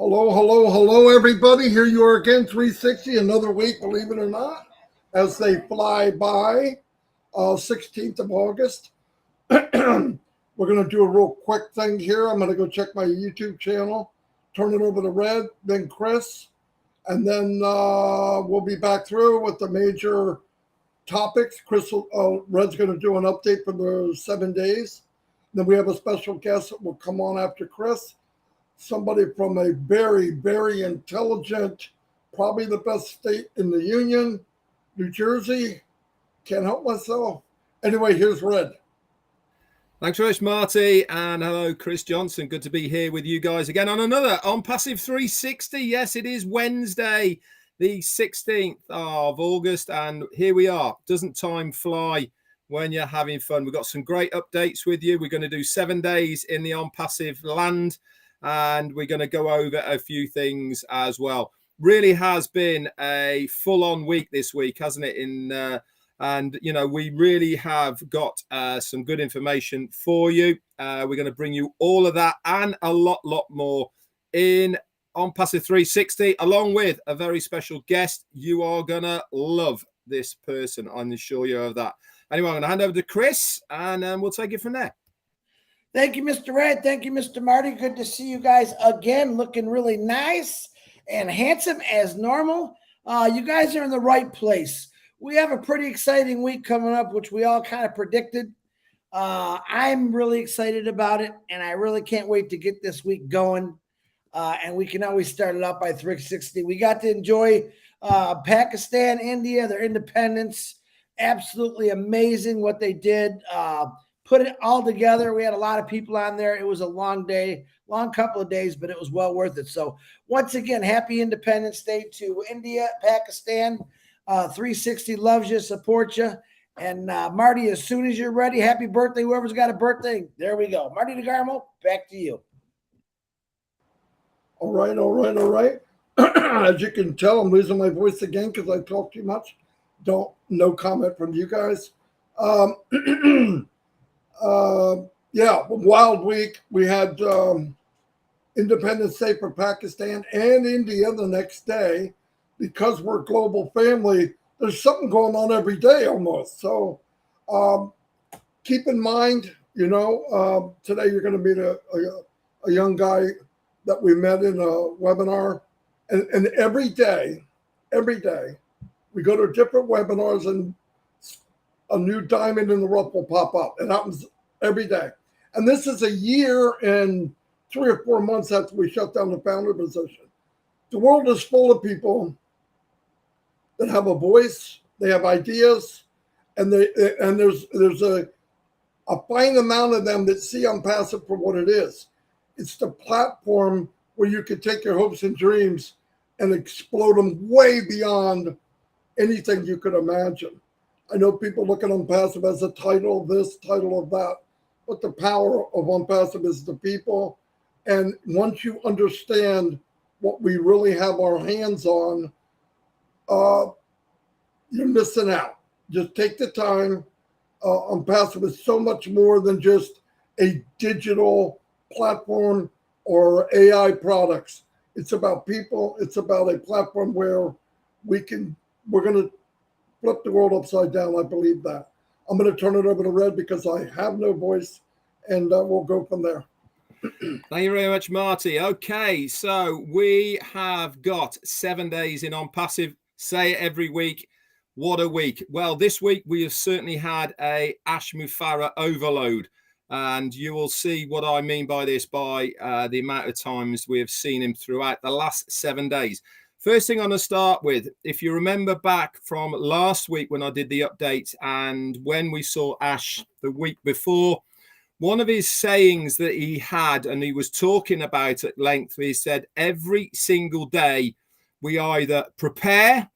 Hello, hello, hello, everybody. Here you are again, 360, another week, believe it or not, as they fly by, 16th of August. We're going to do a real quick thing here. I'm going to go check my YouTube channel, turn it over to Red, then Chris, and then we'll be back through with the major topics. Red's going to do an update for the 7 days. Then we have a special guest that will come on after Chris. Somebody from a very, very intelligent, probably the best state in the union, New Jersey. Can't help myself. Anyway, here's Red. Thanks very much, Marty, and hello, Chris Johnson. Good to be here with you guys again on another On Passive 360. Yes, it is Wednesday, the 16th of August, and here we are. Doesn't time fly when you're having fun? We've got some great updates with you. We're going to do 7 days in the On Passive land, and we're going to go over a few things as well. Really has been a full-on week this week, hasn't it? And, you know, we really have got some good information for you. We're going to bring you all of that and a lot more in On Passive 360, along with a very special guest. You are going to love this person, I'm sure you of that. Anyway, I'm going to hand over to Chris, and we'll take it from there. Thank you, Mr. Red. Thank you, Mr. Marty. Good to see you guys again, looking really nice and handsome as normal. You guys are in the right place. We have a pretty exciting week coming up, which we all kind of predicted. I'm really excited about it, and I really can't wait to get this week going. And we can always start it out by 360. We got to enjoy Pakistan, India, their independence. Absolutely amazing what they did. Put it all together. We had a lot of people on there. It was a long day, long couple of days, but it was well worth it. So once again, happy Independence Day to India, Pakistan. 360 loves you, supports you. And Marty, as soon as you're ready, happy birthday, whoever's got a birthday. There we go. Marty DeGarmo, back to you. All right. As you can tell, I'm losing my voice again because I talk too much. No comment from you guys. Wild week. We had Independence Day for Pakistan and India the next day. Because we're a global family, there's something going on every day almost. So keep in mind, today you're going to meet a young guy that we met in a webinar. And every day, we go to different webinars and a new diamond in the rough will pop up. It happens every day. And this is a year and 3 or 4 months after we shut down the founder position. The world is full of people that have a voice, they have ideas, and there's a fine amount of them that see On Passive for what it is. It's the platform where you can take your hopes and dreams and explode them way beyond anything you could imagine. I know people look at On Passive as a title of this, title of that, but the power of On Passive is the people. And once you understand what we really have our hands on, you're missing out. Just take the time. On Passive is so much more than just a digital platform or AI products. It's about people. It's about a platform where we're going to flip the world upside down. I believe that. I'm going to turn it over to Red because I have no voice, and we'll go from there. Thank you very much, Marty. Okay, so we have got 7 days in On Passive. Say it every week. What a week. Well, this week we have certainly had a Ash Mufareh overload. And you will see what I mean by this by the amount of times we have seen him throughout the last 7 days. First thing I'm going to start with, if you remember back from last week when I did the update and when we saw Ash the week before, one of his sayings that he had, and he was talking about at length, he said, every single day we either prepare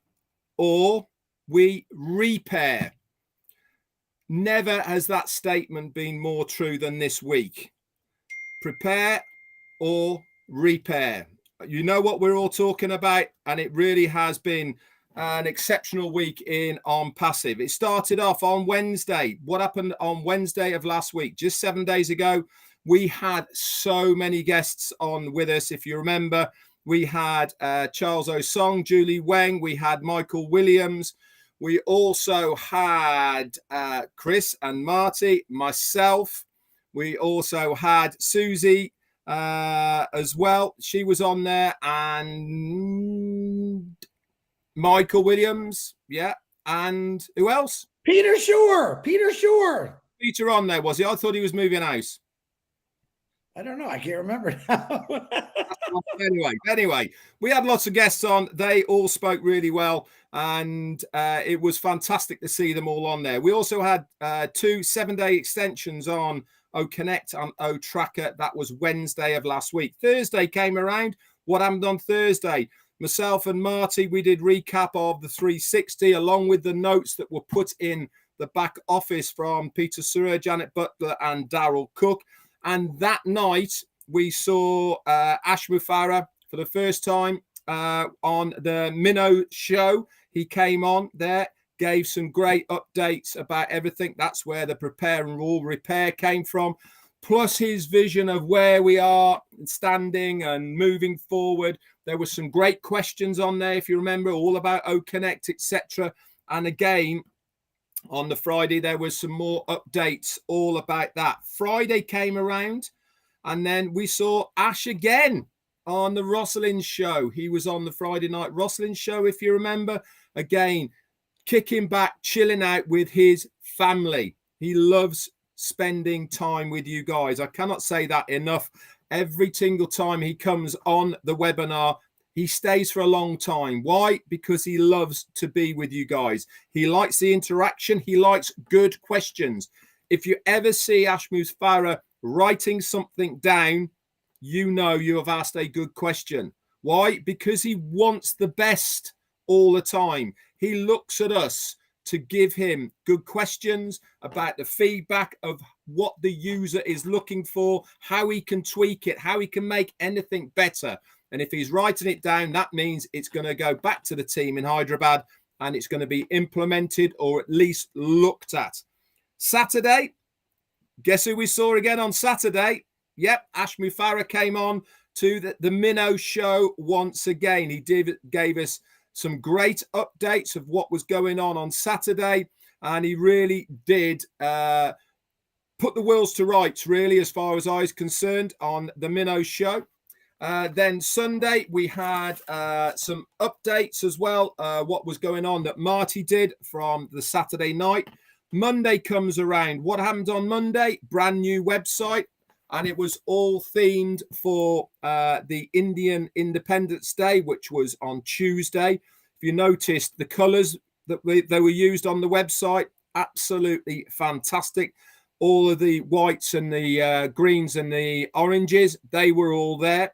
or we repair. Never has that statement been more true than this week. Prepare or repair. You know what we're all talking about, and it really has been an exceptional week in On Passive. It started off on Wednesday. What happened on Wednesday of last week? Just 7 days ago, we had so many guests on with us. If you remember, We had Charles Osong, Julie Weng. We had Michael Williams. We also had Chris and Marty, myself. We also had Susie as well. She was on there, and Michael Williams. Yeah. And who else? Peter Shore. Peter on there, was he? I thought he was moving house. I don't know. I can't remember now. Anyway, we had lots of guests on. They all spoke really well, and it was fantastic to see them all on there. We also had 2 7-day extensions on OConnect and OTracker. That was Wednesday of last week. Thursday came around. What happened on Thursday? Myself and Marty, we did recap of the 360 along with the notes that were put in the back office from Peter Surrer, Janet Butler, and Daryl Cook. And that night, we saw Ash Mufareh for the first time on the Minnow show. He came on there, gave some great updates about everything. That's where the prepare and rule repair came from, plus his vision of where we are standing and moving forward. There were some great questions on there, if you remember, all about OConnect, etc. And again, on the Friday, there was some more updates all about that. Friday came around, and then we saw Ash again on the Rosalind show. He was on the Friday night Rosalind show, if you remember. Again, kicking back, chilling out with his family. He loves spending time with you guys. I cannot say that enough. Every single time he comes on the webinar, he stays for a long time. Why? Because he loves to be with you guys. He likes the interaction. He likes good questions. If you ever see Ash Mufareh writing something down, you know you have asked a good question. Why? Because he wants the best all the time. He looks at us to give him good questions about the feedback of what the user is looking for, how he can tweak it, how he can make anything better. And if he's writing it down, that means it's going to go back to the team in Hyderabad and it's going to be implemented or at least looked at. Saturday, guess who we saw again on Saturday? Yep, Ash Mufareh came on to the Minnow show once again. He gave us some great updates of what was going on Saturday, and he really did put the wheels to rights, really, as far as I was concerned, on the Minnow show. Then Sunday, we had some updates as well, what was going on that Marty did from the Saturday night. Monday comes around. What happened on Monday? Brand new website, and it was all themed for the Indian Independence Day, which was on Tuesday. If you noticed, the colours that they were used on the website, absolutely fantastic. All of the whites and the greens and the oranges, they were all there.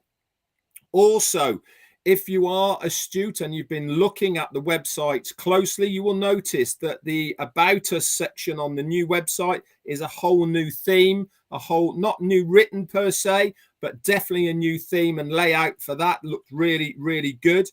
Also, if you are astute and you've been looking at the website closely, you will notice that the About Us section on the new website is a whole new theme, a whole, not new written per se, but definitely a new theme and layout for that. Looked really, really good.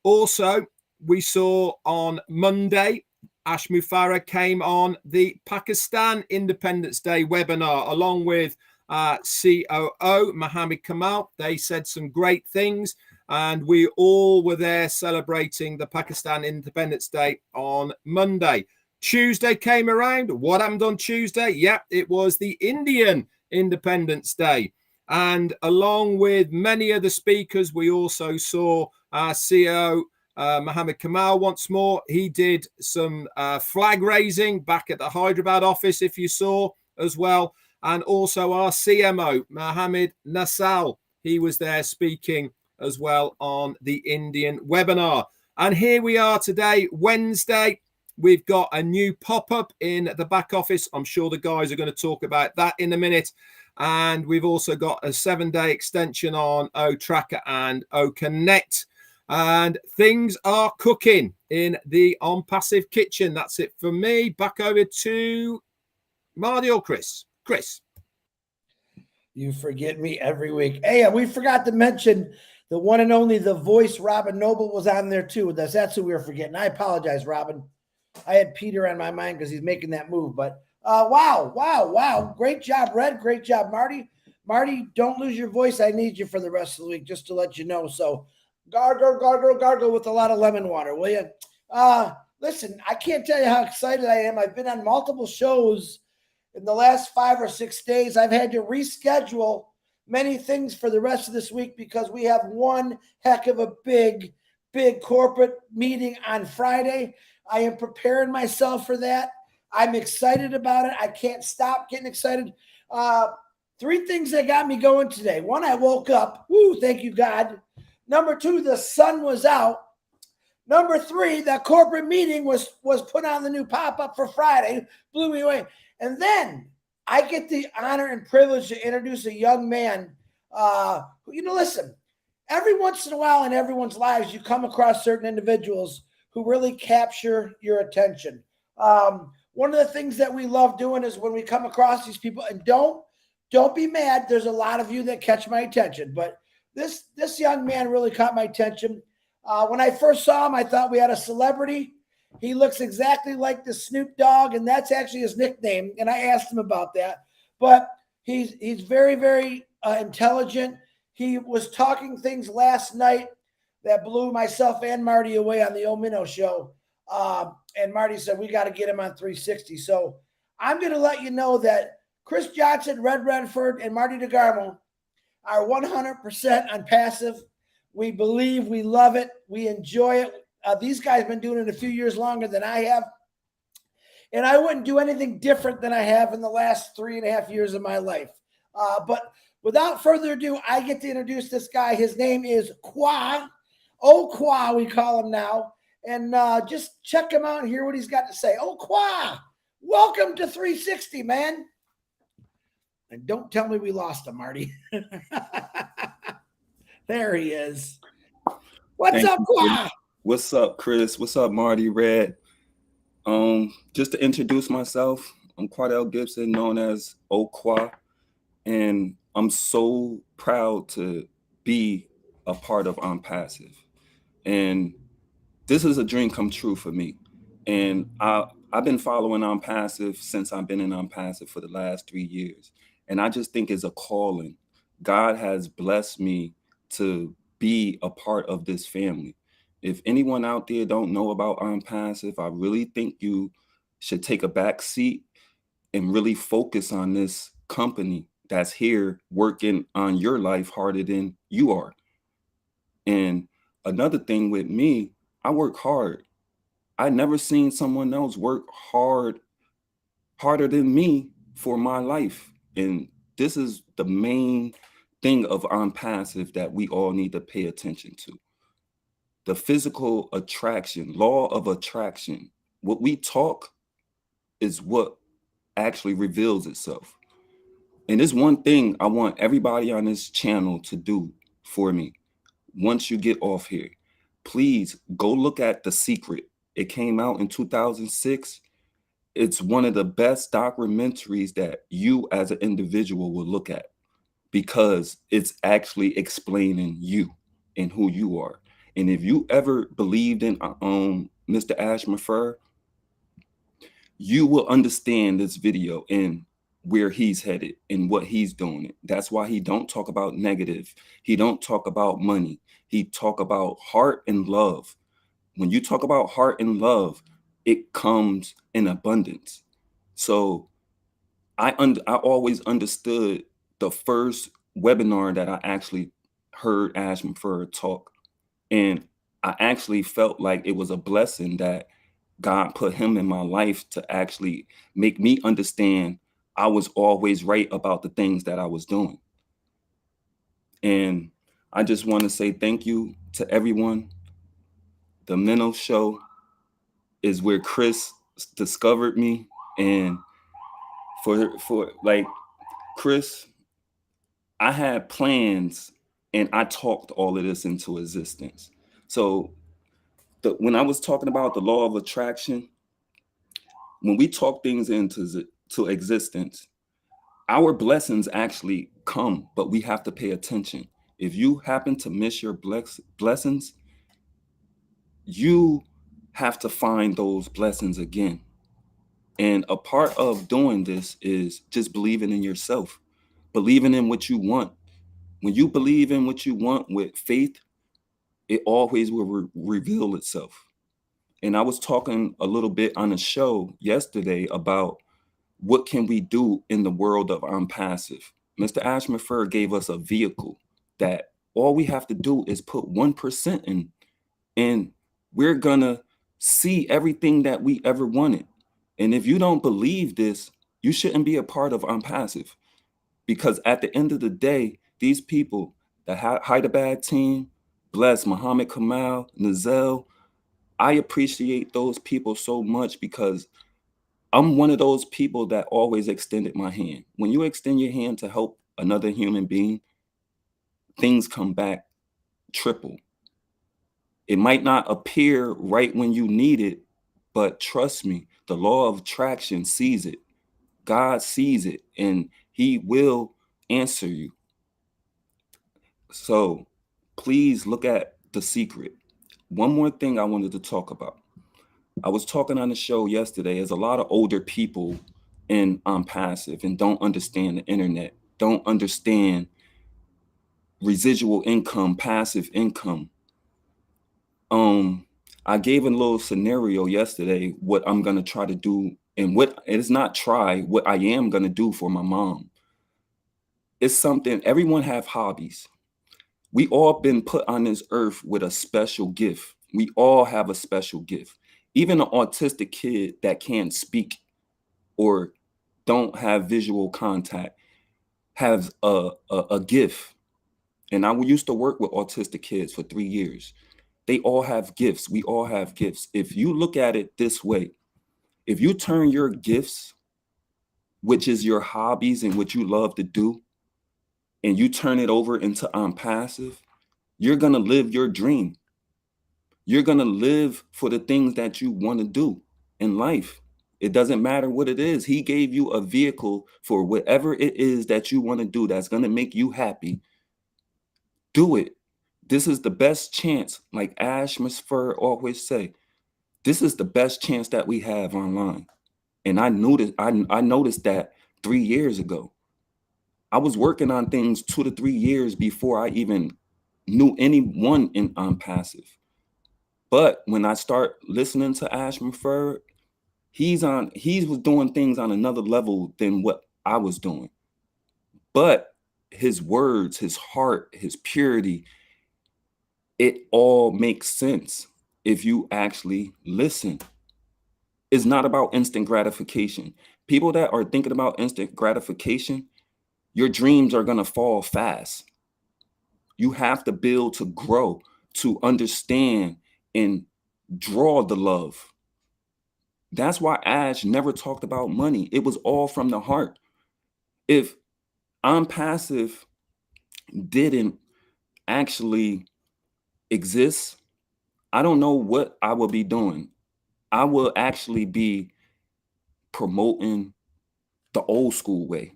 Also, we saw on Monday, Ash Mufareh came on the Pakistan Independence Day webinar along with COO Mohammed Kamal. They said some great things, and we all were there celebrating the Pakistan Independence Day on Monday. Tuesday came around. What happened on Tuesday? Yep, it was the Indian Independence Day. And along with many other speakers, we also saw our CEO Mohammed Kamal once more. He did some flag raising back at the Hyderabad office, if you saw as well. And also our CMO, Mohammed Nasal, he was there speaking as well on the Indian webinar. And here we are today, Wednesday. We've got a new pop-up in the back office. I'm sure the guys are going to talk about that in a minute. And we've also got a 7-day extension on OTracker and OConnect. And things are cooking in the On Passive kitchen. That's it for me. Back over to Marty or Chris. Chris. You forget me every week. Hey, we forgot to mention the one and only The Voice, Robin Noble, was on there too. That's who we were forgetting. I apologize, Robin. I had Peter on my mind because he's making that move. But wow. Great job, Red. Great job, Marty. Marty, don't lose your voice. I need you for the rest of the week, just to let you know. So gargle, gargle, gargle with a lot of lemon water, will you? Listen, I can't tell you how excited I am. I've been on multiple shows in the last 5 or 6 days. I've had to reschedule many things for the rest of this week because we have one heck of a big corporate meeting on Friday. I am preparing myself for that. I'm excited about it. I can't stop getting excited. 3 things that got me going today. 1, I woke up. Woo, thank you, God. Number 2, the sun was out. Number 3, that corporate meeting was put on the new pop-up for Friday. Blew me away. And then I get the honor and privilege to introduce a young man who, listen, every once in a while in everyone's lives, you come across certain individuals who really capture your attention. One of the things that we love doing is when we come across these people, and don't be mad. There's a lot of you that catch my attention, but this young man really caught my attention. When I first saw him, I thought we had a celebrity. He looks exactly like the Snoop Dogg, and that's actually his nickname. And I asked him about that. But he's very, very intelligent. He was talking things last night that blew myself and Marty away on the old Minnow show. And Marty said, we got to get him on 360. So I'm going to let you know that Chris Johnson, Red Redford, and Marty DeGarmo are 100% on passive. We believe, we love it, we enjoy it. These guys have been doing it a few years longer than I have. And I wouldn't do anything different than I have in the last 3.5 years of my life. But without further ado, I get to introduce this guy. His name is Quatele-OQUA, we call him now. And just check him out and hear what he's got to say. OQUA, welcome to 360, man. And don't tell me we lost him, Marty. There he is. What's up, Qua? What's up, Chris? What's up, Marty, Red? Just to introduce myself, I'm Quatele Gibson, known as OQUA, and I'm so proud to be a part of I'm Passive. And this is a dream come true for me. And I've been following I'm Passive since I've been in I'm Passive for the last 3 years. And I just think it's a calling. God has blessed me to be a part of this family. If anyone out there don't know about I'm Passive, I really think you should take a back seat and really focus on this company that's here working on your life harder than you are. And another thing with me, I work hard. I never seen someone else work harder than me for my life. And this is the main thing of I'm Passive that we all need to pay attention to. The physical attraction, law of attraction. What we talk is what actually reveals itself. And there's one thing I want everybody on this channel to do for me. Once you get off here, please go look at The Secret. It came out in 2006. It's one of the best documentaries that you as an individual will look at, because it's actually explaining you and who you are. And if you ever believed in Mr. Ashmafer, you will understand this video and where he's headed and what he's doing. That's why he don't talk about negative. He don't talk about money. He talk about heart and love. When you talk about heart and love, it comes in abundance. So I always understood the first webinar that I actually heard Ashmafer talk. And I actually felt like it was a blessing that God put him in my life to actually make me understand I was always right about the things that I was doing. And I just want to say thank you to everyone. The Minnow Show is where Chris discovered me. And for like Chris, I had plans and I talked all of this into existence. So when I was talking about the law of attraction, when we talk things into existence, our blessings actually come, but we have to pay attention. If you happen to miss your blessings, you have to find those blessings again. And a part of doing this is just believing in yourself. believing in what you want. When you believe in what you want with faith, it always will reveal itself. And I was talking a little bit on a show yesterday about what can we do in the world of I'm passive. Mr. Ashman gave us a vehicle that all we have to do is put 1% in, and we're gonna see everything that we ever wanted. And if you don't believe this, you shouldn't be a part of I'm passive, because at the end of the day, these people, the Hyderabad team, Bless, Muhammad Kamal, Nazel, I appreciate those people so much because I'm one of those people that always extended my hand. When you extend your hand to help another human being, things come back triple. It might not appear right when you need it, but trust me, the law of attraction sees it. God sees it, and he will answer you. So please look at The Secret. One more thing I wanted to talk about. I was talking on the show yesterday. There's a lot of older people in passive and don't understand the internet, don't understand residual income, passive income. I gave a little scenario yesterday, what I'm gonna try to do, and what it is not try, what I am gonna do for my mom. It's something, everyone have hobbies. We all been put on this earth with a special gift. We all have a special gift. Even an autistic kid that can't speak or don't have visual contact has a gift. And I used to work with autistic kids for 3 years. They all have gifts. We all have gifts. If you look at it this way, if you turn your gifts, which is your hobbies and what you love to do, and you turn it over into passive, you're going to live your dream. You're going to live for the things that you want to do in life. It doesn't matter what it is. He gave you a vehicle for whatever it is that you want to do that's going to make you happy. Do it. This is the best chance, like Ash Musfer always say, this is the best chance that we have online. And I noticed that 3 years ago. I was working on things 2 to 3 years before I even knew anyone in passive. But when I start listening to Ash Musfer, he was doing things on another level than what I was doing. But his words, his heart, his purity, it all makes sense if you actually listen. It's not about instant gratification. People that are thinking about instant gratification, your dreams are going to fall fast. You have to build to grow, to understand and draw the love. That's why Ash never talked about money. It was all from the heart. If I'm passive didn't actually exist, I don't know what I would be doing. I will actually be promoting the old school way.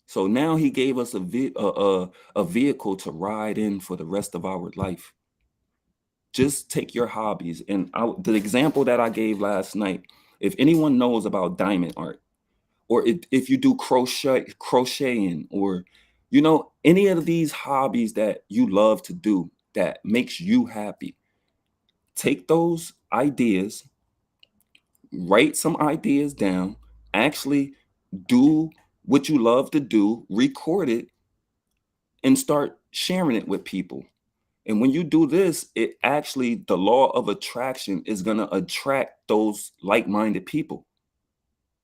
So now he gave us a vehicle to ride in for the rest of our life. Just take your hobbies. And the example that I gave last night, if anyone knows about diamond art, or if you do crocheting, or, any of these hobbies that you love to do that makes you happy, take those ideas, write some ideas down, actually do what you love to do, record it, and start sharing it with people. And when you do this, it actually, the law of attraction is going to attract those like-minded people.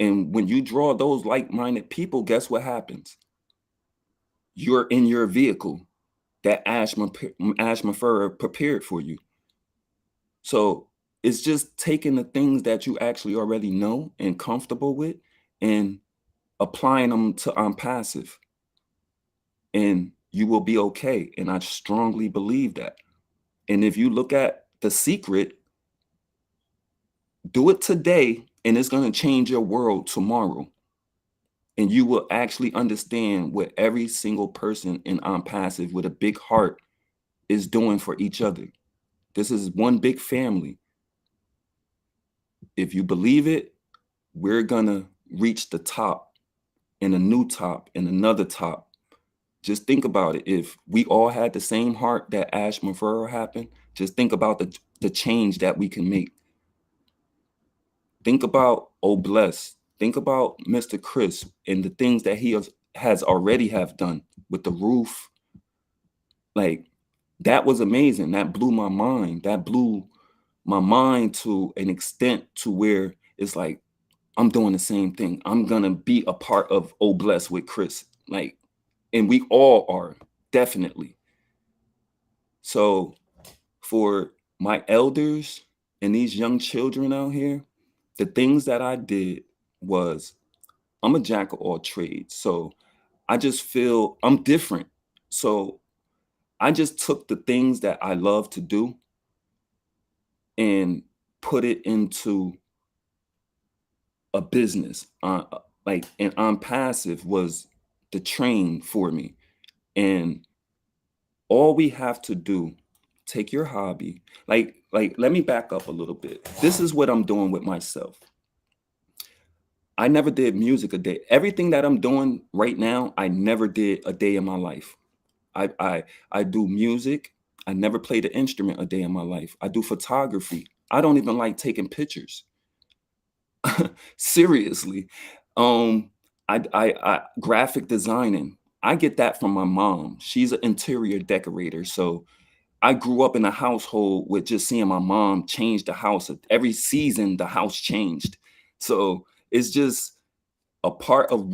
And when you draw those like-minded people, guess what happens? You're in your vehicle that Ash Musfer prepared for you. So it's just taking the things that you actually already know and comfortable with and applying them to passive. And you will be okay. And I strongly believe that. And if you look at The Secret, do it today, and it's going to change your world tomorrow. And you will actually understand what every single person in passive with a big heart is doing for each other. This is one big family. If you believe it, we're going to reach the top and a new top and another top. Just think about it. If we all had the same heart that Ash Mafurro happened, just think about the change that we can make. Think about Oh Bless. Think about Mr. Chris and the things that he has already have done with the roof. Like, that was amazing. That blew my mind. That blew my mind to an extent to where it's like, I'm doing the same thing. I'm gonna be a part of Oh Bless with Chris. Like, and we all are, definitely. So for my elders and these young children out here, the things that I did was, I'm a jack of all trades. So I just feel I'm different. So I just took the things that I love to do and put it into a business. Like, and I'm passive was the train for me. And all we have to do, take your hobby. Like, let me back up a little bit. This is what I'm doing with myself. I never did music a day. Everything that I'm doing right now, I never did a day in my life. I do music. I never played an instrument a day in my life. I do photography. I don't even like taking pictures. Seriously. I graphic designing. I get that from my mom. She's an interior decorator. So I grew up in a household with just seeing my mom change the house. Every season, the house changed. So it's just a part of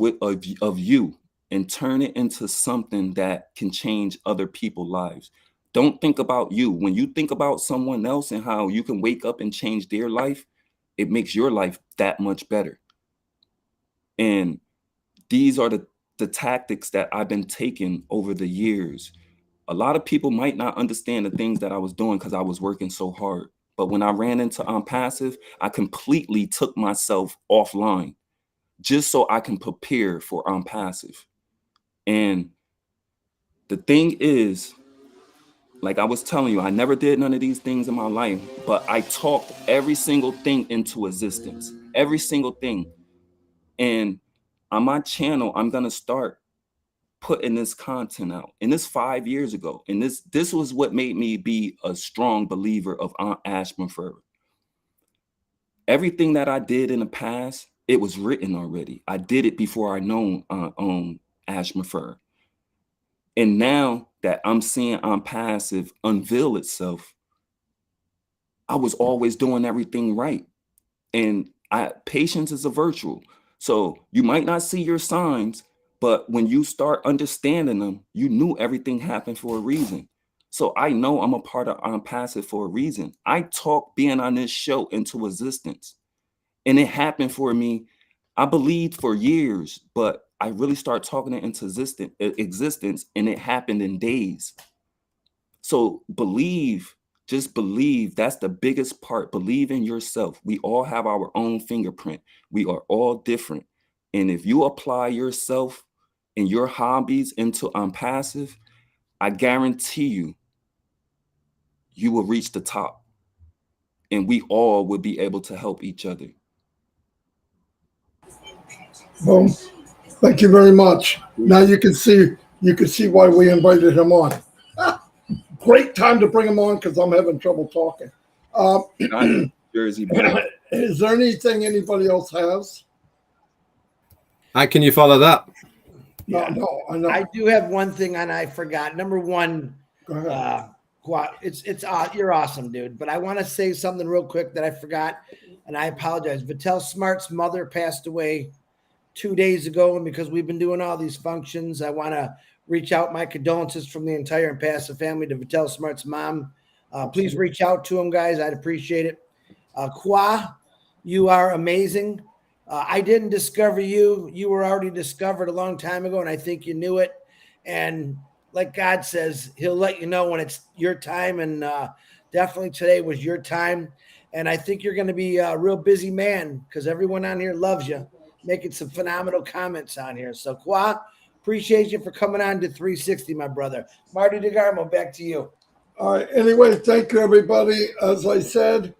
you, and turn it into something that can change other people's lives. Don't think about you. When you think about someone else and how you can wake up and change their life, it makes your life that much better. And these are the tactics that I've been taking over the years. A lot of people might not understand the things that I was doing because I was working so hard. But when I ran into Passive, I completely took myself offline just so I can prepare for Passive. And the thing is, like I was telling you, I never did none of these things in my life, but I talked every single thing into existence, every single thing. And on my channel, I'm going to start putting this content out. And this 5 years ago. And this was what made me be a strong believer of Aunt Ash Mafurro. Everything that I did in the past, it was written already. I did it before I known Ash Mafurro. And now that I'm seeing Passive unveil itself, I was always doing everything right. And patience is a virtue. So you might not see your signs, but when you start understanding them, you knew everything happened for a reason. So I know I'm a part of Passive for a reason. I talked being on this show into existence. And it happened for me, I believed for years, but I really started talking it into existence, and it happened in days. So believe, just believe. That's the biggest part. Believe in yourself. We all have our own fingerprint. We are all different. And if you apply yourself and your hobbies into Passive, I guarantee you, you will reach the top. And we all will be able to help each other. Boom. Thank you very much. Now you can see why we invited him on. Great time to bring him on because I'm having trouble talking. Jersey boy. Is there anything anybody else has? How can you follow that? No, I know. I do have one thing, and I forgot. Number one, Go ahead. you're awesome, dude. But I want to say something real quick that I forgot, and I apologize. Vitel Smart's mother passed away 2 days ago, and because we've been doing all these functions, I want to reach out my condolences from the entire Passive family to Vitel Smart's mom. Please reach out to him, guys. I'd appreciate it. Qua, you are amazing. I didn't discover you. You were already discovered a long time ago, and I think you knew it. And like God says, he'll let you know when it's your time, and definitely today was your time. And I think you're going to be a real busy man because everyone on here loves you, making some phenomenal comments on here. So, Qua, appreciate you for coming on to 360, my brother. Marty DeGarmo, back to you. All right. Anyway, thank you, everybody. As I said,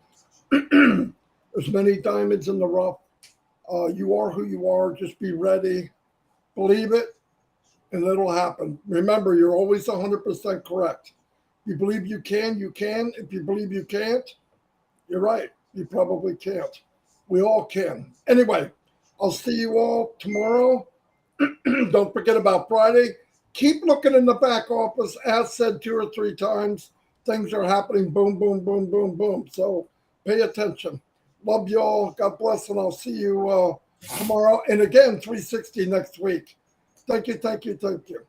there's many diamonds in the rough. You are who you are. Just be ready. Believe it. and it'll happen. Remember, you're always 100% correct. You believe you can, you can. If you believe you can't, you're right. You probably can't. We all can. Anyway, I'll see you all tomorrow. Don't forget about Friday. Keep looking in the back office. As said 2 or 3 times, things are happening. Boom, boom, boom, boom, boom. So pay attention. Love you all. God bless, and I'll see you tomorrow. And again, 360 next week. Thank you, thank you, thank you.